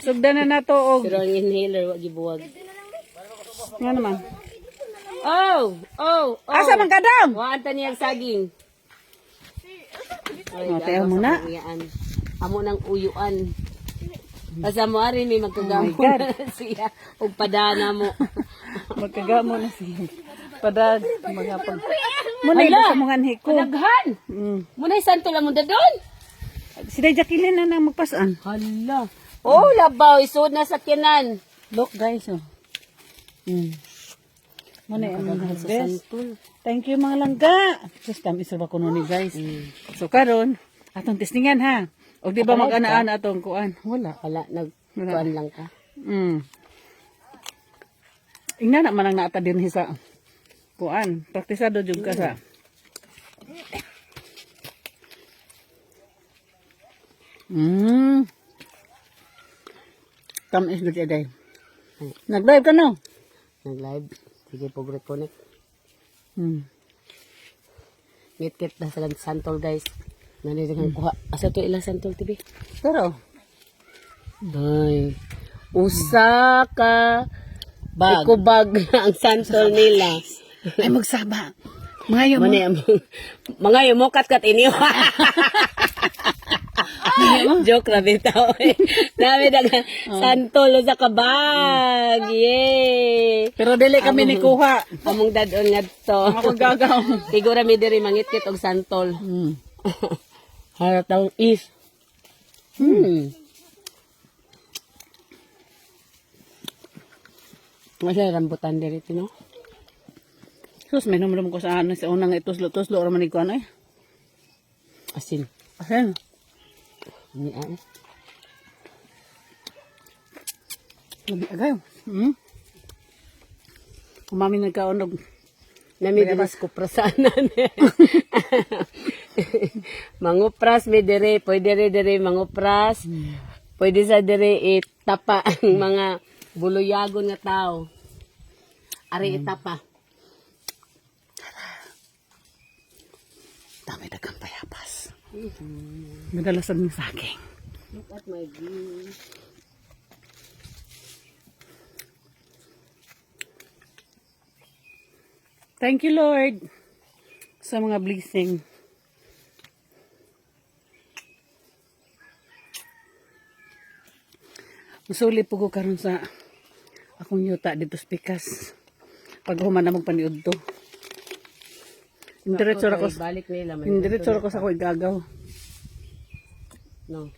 Sugdan na nato og. Pero ang inhaler, wag gibuwag. Nga naman. Oh! Asa man kadam? Wanta niyang saging. O, tayo muna. Amo ng uyuan. Asa mo ari may magkagamo God. na siya. Og padana mo. Magkagamo na siya. Padag, mga pag... Muna ito sa mga anhi ko. Padaghan! Muna santo lang mo dadon. Sila Jacqueline na nang magpasan. Hala. Oh, labaw. Isod na sa kinan. Look guys, oh. Muna yung mga Sa best. santol. Thank you mga langga. Just tamis ba kuno ni guys. So karon, atong testingan ha. O di ba mag-ana-ana atong kuan? Wala. Wala, nagkuhan lang ka. Ingna na man ang naata din sa kuan. Praktisado jud ka sa. Tamis gud day. Nag-live ka no? Nag-live. Sige, pag-reconnect. Ngit-ngit na sa santol, guys. Nanilang kuha. Asa to ilang santol, tibi? Pero, Ay. Usa ka bag ang santol nila. ay magsaba. Mga Mga yung mukat-kat iniwa. Joke na bitaw. Dami na santol sa kabag. Yay! Pero dili kami ni kuha. Among dadon nga to. Ako gagaw. Siguro mi diri mangit-kit og santol. Haratang is. Masaya rambutan diri no? Sus, may numero ko sa ano sa unang ituslo-tuslo ra man ni kuan ay. Asin. Asen. Ni ay. Labi agayo. Kumami nagkaonog. Namidilis ko prasanan. Mangupras mi diri, pwede diri mangupras. Pwede sa diri itapa ang mga buluyagon nga tao. Ari itapa. Dami dagang payapas. Madalasan mo sa akin. Look at my view. Thank you, Lord, sa mga blessing. Masuli po ko karon sa akong yuta dito sa Pikas. Pag human na magpaniud to. Indiretso ra ko sa Balik nila. indiretso ra ko sa ko igagaw. No.